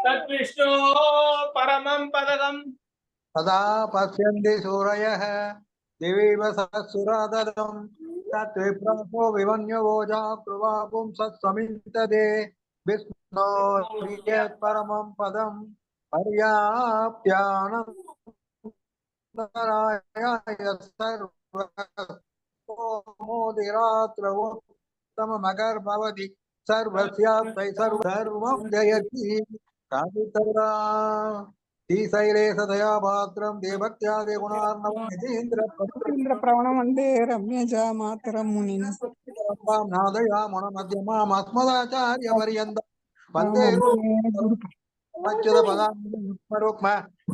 तद्विष्णो परमं पदम् तदा पश्यन्ति सूरयः दिवीव सहस्रादरम् तत्विप्रासो विवन्यवोजा प्रवापुं सत्समिन्तदे विष्णो परमं पदम् पर्याप्त्यानन्दराय सर्वमोदिरात्रवोत्तममगर्भवति सर्वस्यास्मै सर्वं जयति कामितरा श्रीशैले सदया पात्रं देवत्यादि गुणार्णवं नितीन्द्र प्रवणं वन्दे रम्यजा मातरं मुनिना नादयामणमध्यमाम् अस्मदाचार्यपर्यन्तं वन्दे पच्युत पदारुक्म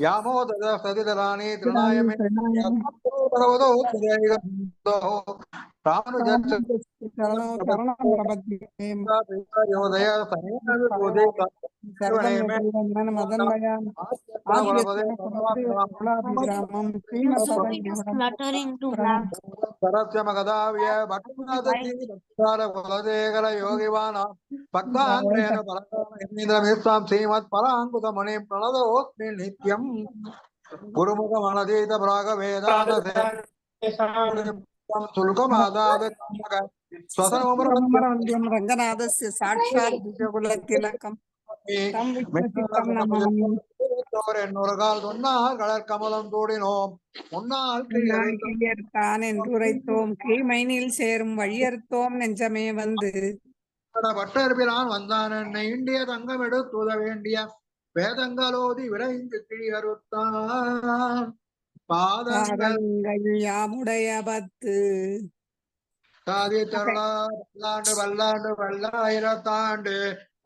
यामोदर सदितराणि तृणायमे श्रीमत्पराङ्कुतमणि प्रणतोऽस्मि नित्यम् गुरुमुखमनतीत प्रागवेदान शुल्कमादाद रङ्गनाथस्य साक्षात् द्विजकुलतिलकम् तं विष्णुचित्तं नमामि கமலம் தூடினோம் முன்னாள் கிளியர்த்தான் என்றுரைத்தோம் கீழ்மைனில் சேரும் வழியர்த்தோம் நெஞ்சமே வந்து பட்டர்பிரான் வந்தான் என்னை இந்திய தங்கம் எடுத்துத வேண்டிய வேதங்களோதி விரைந்து கிழியறுத்தான் பாதங்கள் யாமுடைய பத்து சாதி தருளாண்டு வல்லாண்டு வல்லாயிரத்தாண்டு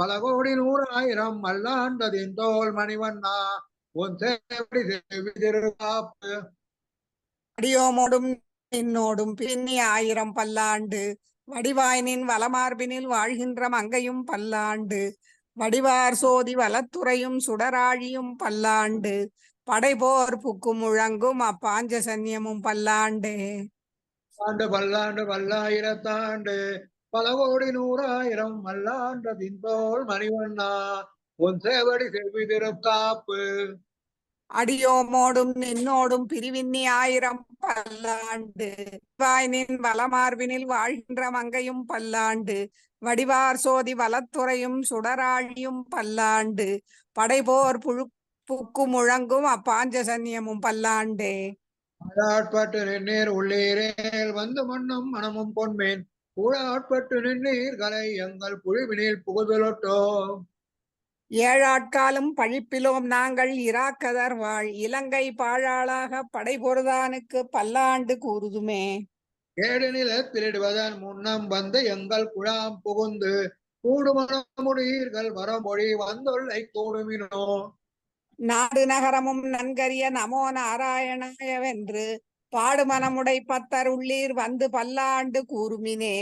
பல கோடி 100,000 மல்லாண்டதின் தோல் மணிவண்ணா உன் சேவடி திருக்காப்பு அடியோமோடும் நின்னோடும் பின்னி 1000 பல்லாண்டு வடிவாயினின் வலமார்பினில் வாழ்கின்ற மங்கையும் பல்லாண்டு வடிவார் சோதி வலத்துறையும் சுடராழியும் பல்லாண்டு படைபோர் புக்கும் முழங்கும் அப்பாஞ்ச சன்னியமும் பல்லாண்டே ஆண்டு பல்லாண்டு பல்லாயிரத்தாண்டு பல கோடி 100,000 மல்லாண்டதின் தோல் மணிவண்ணா உன் சேவடி செல்வி திருக்காப்பு அடியோமோடும் நின்னோடும் பிரிவின்னி 1000 பல்லாண்டு வாயினின் வலமார்பினில் வாழ்கின்ற மங்கையும் பல்லாண்டு வடிவார் சோதி வலத்துறையும் சுடராழியும் பல்லாண்டு படைபோர் புக்கு முழங்கும் அப்பாஞ்ச சன்னியமும் பல்லாண்டே ஆட்பட்டு நின்னீர் உள்ளீரேல் வந்து மண்ணும் மனமும் பொன்மேன் கூழாட்பட்டு நின்னீர் கலை எங்கள் புழுவினில் புகுதலொட்டோ ஏழாட்காலும் பழிப்பிலோம் நாங்கள் இராக்கதர் வாழ் இலங்கை பாழாளாக படைபொருதானுக்கு பல்லாண்டு கூறுதுமே ஏடு நிலத்திலிடுவதன் முன்னம் வந்து எங்கள் குழாம் புகுந்து கூடுமணமுடீர்கள் வரமொழி வந்துள்ளை கூடுமினோ நாடு நகரமும் நன்கரிய நமோ நாராயணாயவென்று பாடுமனமுடை பத்தர் உள்ளீர் வந்து பல்லாண்டு கூறுமினே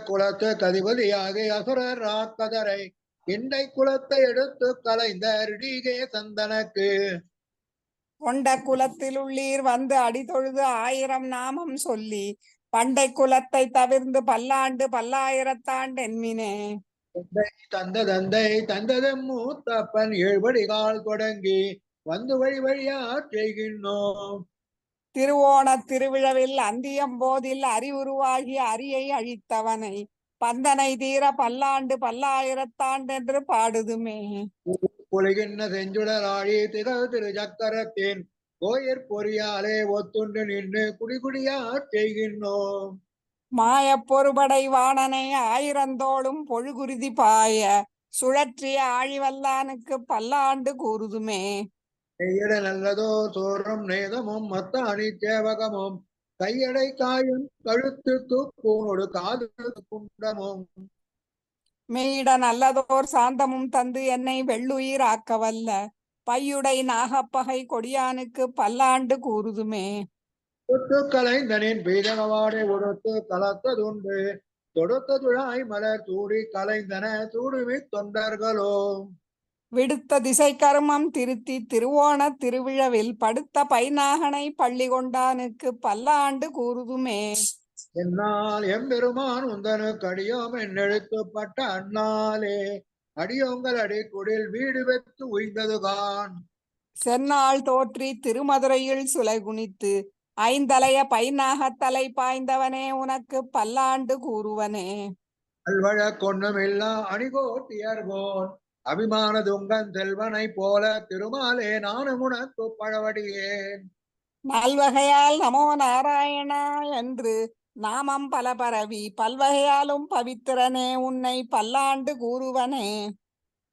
குலத்து கதிபதியாக அசுரர் ராக்கதரை இண்டை குலத்தை எடுத்து கலைந்த ரிடிகே சந்தனக்கு கொண்ட குலத்தில் உள்ளீர் வந்து அடிதொழுது 1000 நாமம் சொல்லி பண்டை குலத்தை தவிர்ந்து பல்லாண்டு பல்லாயிரத்தாண்டு என்மினே தந்த தந்தை தந்ததம் மூத்தப்பன் 7 கால் தொடங்கி வந்து வழி வழியா செய்கின்றோம் திருவோண திருவிழவில் அந்தியம்போதில் அறிவுருவாகி அரியை அழித்தவனை பந்தனை தீர பல்லாண்டு பல்லாயிரத்தாண்டு என்று பாடுதுமே பொலிகின்ற செஞ்சுடராழி திகழ் திரு சக்கரத்தின் கோயிற் பொறியாலே ஒத்துண்டு நின்று குடிகுடியா செய்கின்றோம். மாயப் பொறுபடை வாணனை ஆயிரந்தோளும் பொழுகுருதி பாய சுழற்றிய ஆழிவல்லானுக்கு பல்லாண்டு கூறுதுமே. நெய்யட நல்லதோ சோறும் நேதமும் மத்த அணி சேவகமும் கையடை காயும் கழுத்து தூக்கூனோடு காது குண்டமும் மெய்யிட நல்லதோர் சாந்தமும் தந்து என்னை வெள்ளுயிர் ஆக்கவல்ல பையுடை நாகப்பகை கொடியானுக்கு பல்லாண்டு கூறுதுமே. தொட்டு கலைந்தனின் பீதகவாடை உடுத்து கலத்ததுண்டு தொடுத்த துழாய் மலர் சூடி கலைந்தன சூடுமி தொண்டர்களோ. விடுத்த திசை கருமம் திருத்தி திருவோண திருவிழவில் படுத்த பைநாகனை பள்ளி கொண்டானுக்கு பல்லாண்டு கூறுதுமே. என்னால் எம்பெருமான் உந்தனுக்கு அடியோம் என்னெழுத்துப்பட்ட அண்ணாலே அடியோங்கள் அடிக்குடில் வீடு பெற்று உய்ந்ததுகான். செந்நாள் தோற்றி திருமதுரையில் சுலை குனித்து ஐந்தலைய பைநாகத்தலை பாய்ந்தவனே உனக்கு பல்லாண்டு கூறுவனே. அல்வழ கொன்னுமில்லா அணிகோட்டியர்கோன் அபிமான துங்கன் செல்வனை போல திருமாலே நானும் உனக்கு பழவடியேன். நல்வகையால் நமோ நாராயணா என்று நாமம் பல பரவி பல்வகையாலும் பவித்திரனே உன்னை பல்லாண்டு கூறுவனே.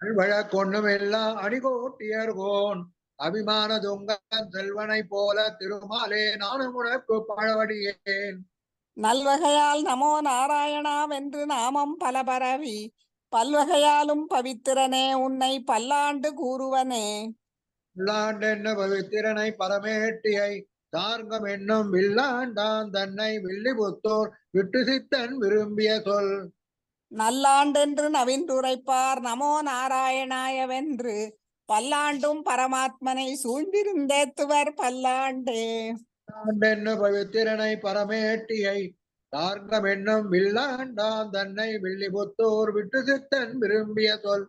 அல்வழ கொன்னுமில்லா அணிகோட்டியர்கோன் அபிமான துங்கன் செல்வனை போல திருமாலே நானும் உனக்கு பழவடியேன். நல்வகையால் நமோ நாராயணா வென்று நாமம் பல பரவி பல்வகையாலும் பவித்திரனே உன்னை பல்லாண்டு கூறுவனே. வில்லாண்டென்ன பவித்திரனை பரமேட்டியை தார்கம் என்னும் வில்லாண்டான் தன்னை வில்லிபுத்தோர் விட்டு சித்தன் விரும்பிய சொல். நல்லாண்டென்று நவின்றுரைப்பார் நமோ நாராயணாய வென்று பல்லாண்டும் பரமாத்மனை சூழ்ந்திருந்தேத்துவர் பல்லாண்டே. வில்லாண்டென்ன பவித்திரனை பரமேட்டியை தார்கம் என்னும் வில்லாண்டான் தன்னை வில்லிபுத்தோர் விட்டு சித்தன் விரும்பிய சொல்.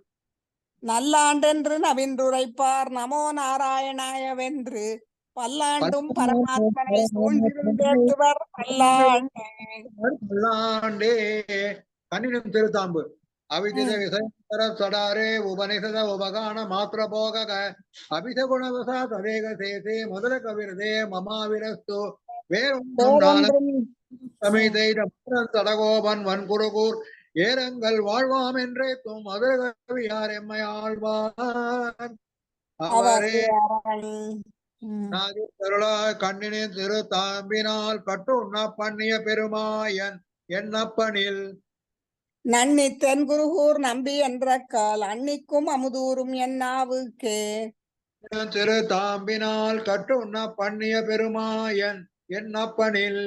நல்லாண்டென்று நவின்றுரைப்பார் நமோ நாராயணாய வென்று பல்லாண்டும் பரமாத்மனை சூழ்ந்திருந்தேத்துவர் பல்லாண்டே. பல்லாண்டே கண்ணினும் திருத்தாம்பு அவிதித விசயர சடாரே உபனிஷத உபகான மாத்திர போக அபிஷகுணவசா ததேக சேசே முதல கவிரதே மமாவிரஸ்து வேறொன்றும் சமிதை தடகோபன் வன்குருகூர் ஏரங்கள் வாழ்வாம் என்றே தும் மதுர கவியார் எம்மை ஆழ்வார் அவரே. கண்ணினின் திரு தாம்பினால் கட்டு உண்ண பண்ணிய பெருமாயன் என்னப்பனில் நன்னி தென்குருகூர் நம்பி என்ற கால் அன்னிக்கும் அமுதூரும் என் நாவுக்கே. திரு தாம்பினால் கட்டு உண்ண பண்ணிய பெருமாயன் என்னப்பனில்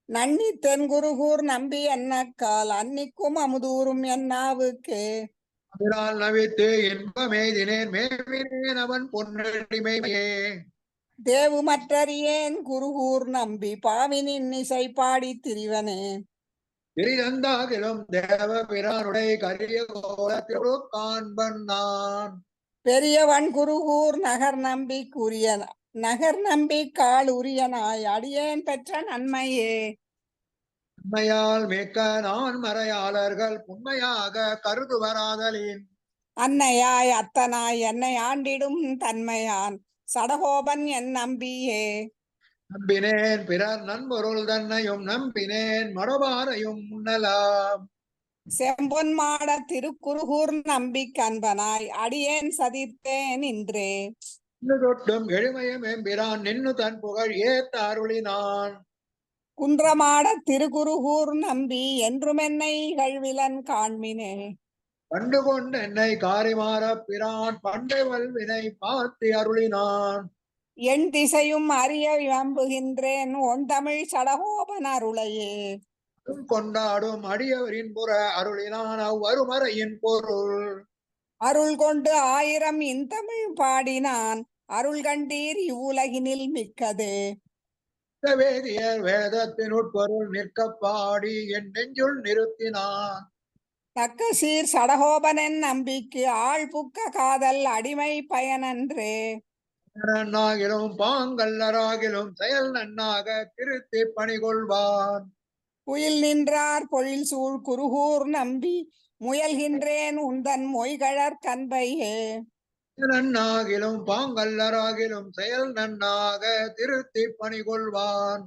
நன்னி தென்குருகூர் நம்பி என்ன கால் அன்னிக்கும் அமுதூரும் என் நாவுக்கே. அதனால் நவித்து இன்பமேதினேன் மேவினேன் அவன் பொன்னடிமையே. தேவு மற்றறியேன் குருகூர் நம்பி பாவினின் இசை பாடி திரிவனே. திரிதந்தாகிலும் தேவ பிரானுடைய கரிய கோலத்திரு காண்பன் நான். பெரியவன் குருகூர் நகர் நம்பி கூறிய நகர் நம்பி கால் உரியனாய் அடியேன் பெற்ற நன்மையே. உண்மையால் மிக்க நான் மறையாளர்கள் உண்மையாக கருதுவராதலின் அன்னையாய் அத்தனாய் என்னை ஆண்டிடும் தன்மையான் சடகோபன் என் நம்பியே. நம்பினேன் பிறர் நண்பொருள் தன்னையும் நம்பினேன் மடபாரையும் முன்னலாம். செம்பொன் மாட திருக்குருகூர் நம்பி கண்பனாய் அடியேன் சதித்தேன் இன்றே. தொட்டும் எளிமையும் எம்பிரான் நின்னு தன் புகழ் ஏத்த அருளினான். குன்றமாட திருக்குருகூர் நம்பி என்றும் என்னை கழ்விலன் காண்மினே. கண்டு கொண்டு என்னை காரிமாற பிரான் பண்டை வல்வினை பார்த்து அருளினான். என் திசையும் அறிய விளம்புகின்றேன் ஒன் தமிழ் சடகோபன் அருளையே. கொண்டாடும் அடியவரின் புற அருளினான் அவ்வருமறையின் பொருள். அருள் கொண்டு ஆயிரம் இன்தமிழ் பாடினான் அருள் கண்டீர் இவ்வுலகினில் மிக்கதே. வேதியர் வேதத்தின் உட்பொருள் நிற்க பாடி என் நெஞ்சுள் நிறுத்தினான். தக்க சீர் சடகோபனின் நம்பிக்கு ஆள் புக்க காதல் அடிமை பயனன்றே. நன்னாகிலும் பாங்கல்லராகிலும் செயல் நன்னாக திருத்தி பணிகொள்வான். குயில் நின்றார் பொழில் சூழ் குருகூர் நம்பி முயல்கின்றேன் உந்தன் மொய்கழற் கன்பையே. நன்னாகிலும் பாங்கல்லராகிலும் செயல் நன்னாக திருத்தி பணிகொள்வான்.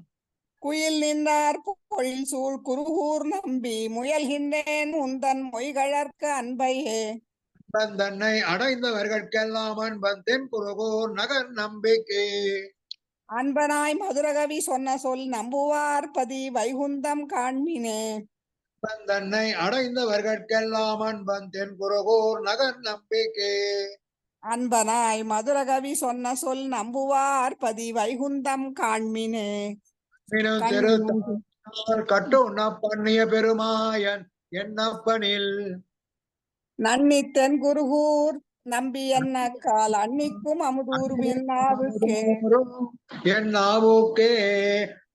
குயில் நின்றார் பொழில் சூழ் குருகூர் நம்பி முயல்கின்றேன் உந்தன் மொய்கழற்கு அன்பையே. தன்னை அடைந்தவர்கட்கெல்லாம் அன்பன் தென் குருகூர் நகர் நம்பிக்கை. அன்பனாய் மதுரகவி சொன்ன சொல் நம்புவார் பதி வைகுந்தம் காண்மினே. தன்னை அடைந்தவர்கட்கெல்லாம் அன்பன் தென் குருகூர் நகர் நம்பிக்கை. அன்பனாய் மதுரகவி சொன்ன சொல் நம்புவார் பதி வைகுந்தம் காண்மினே. கட்டுண்ண பண்ணிய பெருமாயன் என்னப்பனில் நன்னித்தென் குருகூர் நம்பி என்ன கால் அன்னிக்கும் அமுதூரும் என் நாவுக்கே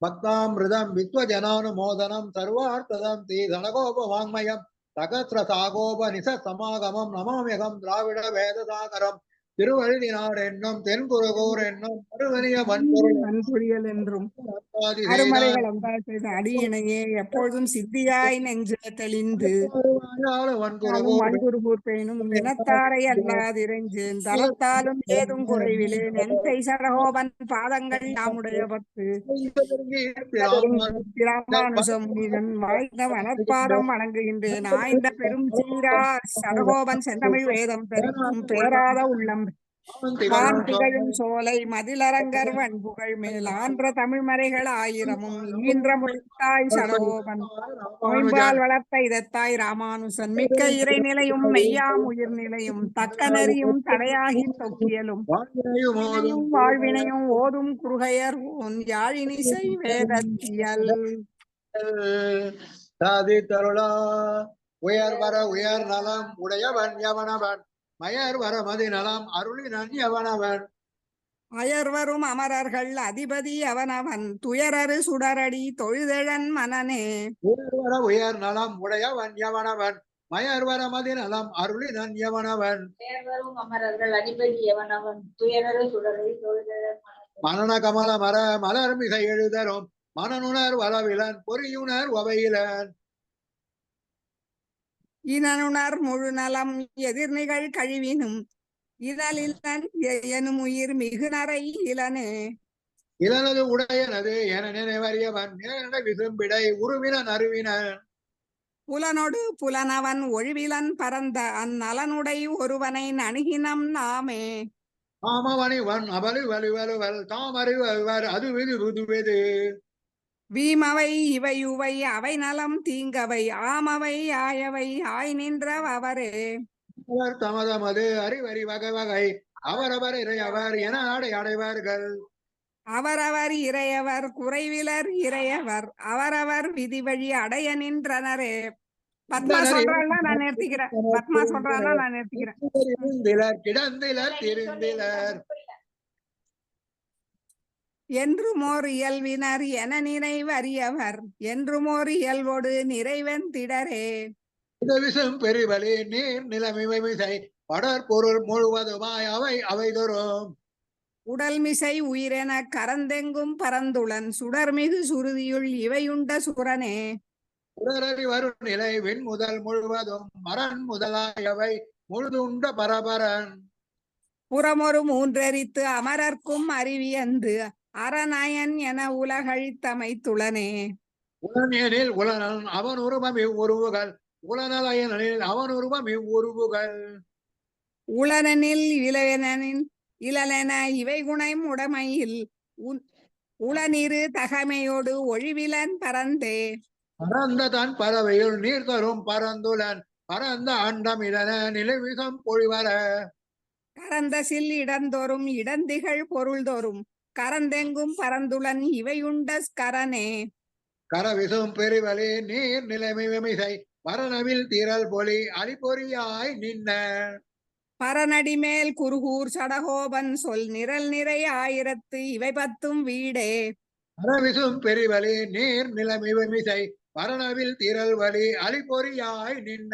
பக்தாமிருதம் விஸ்வஜனானுமோதனம் சர்வார்த்ததம் தீதனகோப வாங்மயம் சகசிர சாகோப நிச சமாகமம் நமாமியகம் திராவிட வேதசாகரம் திருவழுதினார் என்னும் தென்குருகூர் என்னும் மறுவனிய மண்பொருள் என்றும் அருமறைகள் அடியினையே எப்பொழுதும் சித்தியாய் நெஞ்ச தெளிந்து மண்குருகூர் பேணும் இனத்தாரை அல்லாதிரஞ்சேன் தனத்தாலும் ஏதும் குறைவிலே நெஞ்சை சடகோபன் பாதங்கள் நாமுடைய பத்து ராமானுசம் இதன் வாய்ந்த வனப்பாதம் வணங்குகின்றேன். ஆய்ந்த பெரும் சீரா சடகோபன் செந்தமிழ் வேதம் பெருக்கும் பேராத உள்ளம் திகழும் சோலை மதிலரங்கர் வன்புகள் மேல் ஆன்ற தமிழ் மறைகள் ஆயிரமும் ஈன்ற முத்தாய் சடகோபன் மொயம்பால் வளர்த்த இதத்தாய் ராமானுசன் மிக்க இறைநிலையும் மெய்யாம் உயிர் நிலையும் தக்க நெறியும் தடையாகி தொக்கியலும் வாழ்வினையும் ஓதும் குருகையர் யாழினிசை வேதத்தியல் சாதித்தருளா உயர் வர உயர் நலம் உடையவன் எவனவன் மயர் வர மதிநலம் அருளினன் எவனவன் அயர்வரும் அமரர்கள் அதிபதி அவனவன் துயரறு சுடரடி தொழுதழன் மனனே. உயர் வர உயர் நலம் உடையவன் எவனவன் மயர் வர மதிநலம் அருளினன் எவனவன் அமரர்கள் அதிபதி எவனவன் துயரறு சுடரடி தொழுதழன் மனன கமல மர மலர் மிக எழுதரும் மனனுணர் வளவிலன் பொறியுணர் வவையிலன் இனனுணர் முழு நலம் எதிர்நிகழ் கழிவினும் இதழிலன் எனும் உயிர் மிகு நரை இளனே. இளனது உடையனது என நினைவறியவன் விசும்பிடை உருவினன் அறிவினன் புலனொடு புலனவன் ஒழிவிலன் பரந்த அந்நலனுடை ஒருவனை நணுகினம் நாமே. ஆமவனிவன் அவலு வலுவலுவல் தாமறிவர் அது விது புதுவெது வீமவை இவையுவை அவை நலம் தீங்கவை ஆமவை ஆயவை ஆய் நின்ற அவரே. அவர் தமதமது அறிவறி வகை வகை அவரவர் இறையவர் என அடைவார்கள். அவரவர் இறையவர் குறைவிலர் இறையவர் அவரவர் விதி வழி அடைய நின்றனரே. பத்மா சொல்றாங்க, நான் நிறுத்திக்கிறேன். பத்மா சொல்றாங்க, நான் நிறுத்திக்கிறேன். கிடந்திலர் திருந்திலர் என்றுமோர் இயல்வினர் என நினைவறியவர் என்றுமோர் இயல்வோடு நிறைவெந்திடரே. விசும் பெருவலி நீர் நிலைமை படற்பொருள் முழுவதுமாய் அவை அவைதொரும் உடல் மிசை உயிரென கரந்தெங்கும் பரந்துளன் சுடர்மிகு சுருதியுள் இவையுண்ட சுரனே. உடறறி வரும் நிலை விண் முதல் முழுவதும் மரண் முதலாயவை முழுதுண்ட பரபரன் புறமொரு மூன்றெரித்து அமரர்க்கும் அறிவியந்து அரணயன் என உலகழித்தமைத்துளனே. உளனெனில் உளனன் அவன் உருவம் இவ்வுருவுகள் உளனலயனில் அவன் உருவம் இவ்வுருவுகள் உளனெனில் இளனெனில் இளனென இவை குணம் உடைமையில் உளனிரு தகமையோடு ஒழிவிலன் பரந்தே. பரந்த தன் பறவையுள் நீர் தரும் பரந்துலன் பரந்த அண்டம் இடன நிலைவிசம் பொழிவர கரந்த சில் இடந்தோறும் இடந்திகள் பொருள்தோறும் கரந்தெங்கும் பரந்துளன் இவையுண்ட கரனே. கரவிசும் பெருவலி நீர் நிலைமை விமிசை பரனவில் திரள் பொலி அலிபொறியாய் நின்ன பரநடி மேல் குருகூர் சடகோபன் சொல் நிரல் நிறை ஆயிரத்து இவை பத்தும் வீடே. கரவிசும் பெருவலி நீர் நிலைமை விமிசை பரனவில் திரள் வலி அலிபொறியாய் நின்ன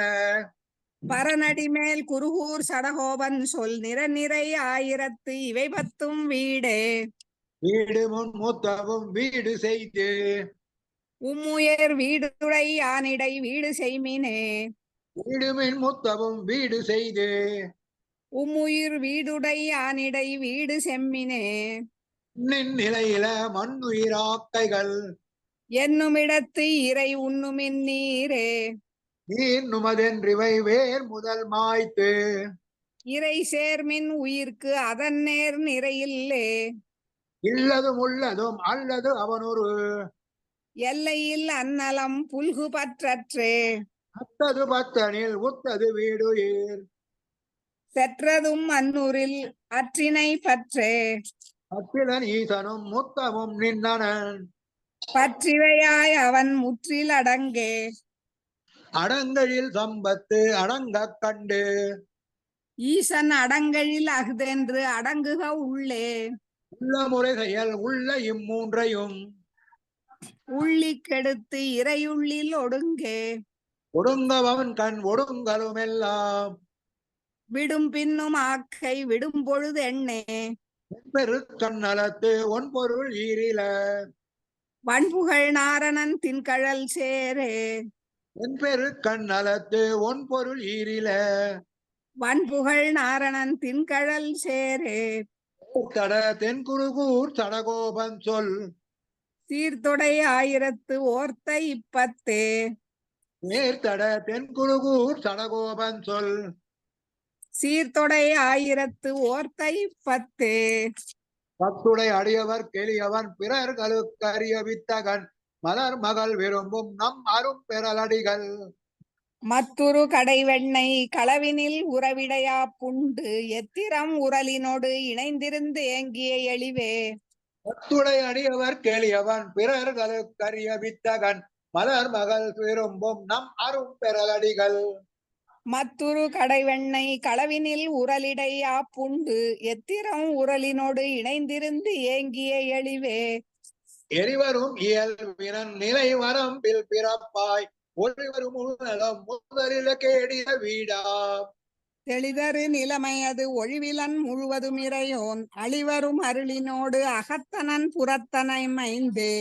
பரநடி மேல் குருகூர் சடகோபன் சொல் நிறை ஆயிரத்து இவை பத்தும் வீடே. வீடு முன் மூத்தவும் வீடு செய்து உம்முயர் வீடுடை யானிடை வீடு செய்மினே. வீடுமின் முத்தமும் வீடு செய்து உம்முயிர் வீடுடை ஆனிடை வீடு செம்மினே நிலையில மண்ணுயிராக்கைகள் என்னுமிடத்து இறை உண்ணுமின் நீரே நீர் நுமதென்றிவை வேர் முதல் மாய்த்து இறை சேர்மின் உயிர்க்கு அதன் நேர் நிறையில்லே இல்லதும் உள்ளதும் அல்லது அவனொரு எல்லையில் அன்னலம் புல்கு பற்றற்றே அத்தது பத்தனில் உத்தது வீடுயிர் செற்றதும் அன்னூரில் அற்றினை பற்றே அத்திலன் ஈசனும் முத்தமும் நின்னனன் பற்றிவையாய் அவன் முற்றில் அடங்கே அடங்கழில் சம்பத்து அடங்கக் கண்டு ஈசன் அடங்கழில் அஃதென்று அடங்குக உள்ளே உள்ள முறை செயல் உள்ள இம்மூன்றையும் உள்ளி கெடுத்து இறையுள்ளில் ஒடுங்கே ஒடுங்கவன் கண் ஒடுங்கலும் எல்லாம் விடும் பின்னும் ஆக்கை விடும் பொழுது எண்ணே பெரு கண்ணலத்து ஒன்பொருள் ஈரில வன்புகழ் நாரணன் தின்கழல் சேரே என் பெரு கண்ணலத்து ஒன்பொருள் ஈரில வன்புகழ் நாரணன் தின்கழல் சேரே தட தென்குருகூர் சடகோபன் சொல் சீர்தொடை ஆயிரத்து ஓர்த்த இப்பத்தே நேர்த்தட தென்குருகூர் சடகோபன் சொல் சீர்தொடை ஆயிரத்து ஓர்த்த இப்பத்தே பத்துடை அடியவர் கெளியவன் பிறர்களுக்கு அறிய வித்தகன் மலர் மகள் விரும்பும் நம் அரும் பெறலடிகள் மத்துரு கடைவெண்ணை களவினில் உறவிடையா புண்டு எத்திரம் உரலினோடு இணைந்திருந்து ஏங்கிய எளிவே பத்துடை அடியவர் கெளியவன் பிறர்களுக்கு அறிய வித்தகன் மலர் மகள் விரும்பும் நம் அரும் பெறலடிகள் மத்துரு கடைவெண்ணை களவினில் உரலிடையா புண்டு எத்திரம் உரலினோடு இணைந்திருந்து ஏங்கிய எளிவே எரிவரும் இயல்பினன் நிலை வரம்பில் பிறப்பாய் ஒளிவரும் உள்நலம் முதலில கேடிய வீடா தெளிதரு நிலைமையது ஒழிவிலன் முழுவதும் இறையோன் அழிவரும் அருளினோடு அகத்தனன் புறத்தனை மைந்து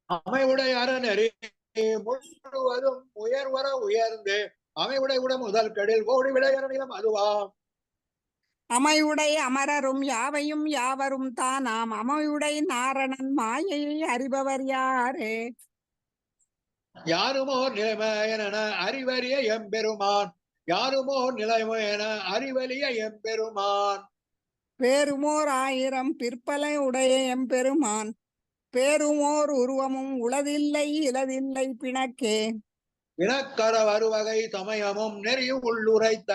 அமைவுடை அறநெறி முழுவதும் உயர்வர உயர்ந்து அமைவுடை உட முதல் கெடில் ஓடி விளையற நிலம் அதுவாம் அமையுடை அமரரும் யாவையும் யாவரும் தானாம் அமையுடை நாரணன் மாயையை அறிபவர் யாரே யாருமோ நிலைமையன அறிவறிய எம்பெருமான் யாருமோ நிலைமையன அறிவலிய எம்பெருமான் பேருமோர் ஆயிரம் பிற்பலை உடைய எம்பெருமான் பேருமோர் உருவமும் உளதில்லை இலதில்லை பிணக்கே இனக்கர வருவகை சமயமும் நெறியும் உள்ளுரைத்த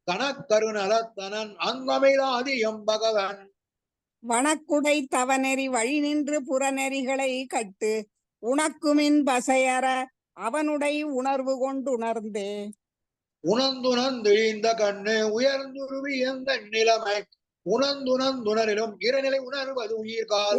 கணக்கரு நலத்தனன் அங்கமிழாதி எம்பகவன் வனக்குடை தவநெறி வழி நின்று புறநெறிகளை கட்டு உனக்குமின் பசையற அவனுடை உணர்வு கொண்டுணர்ந்தே உணர்ந்துணர்ந்திழிந்த கண்ணு உயர்ந்துருவி எந்த நிலைமை உணர்ந்துணர்ந்துணரிலும் இறைநிலை உணர்வது உயிர்கால்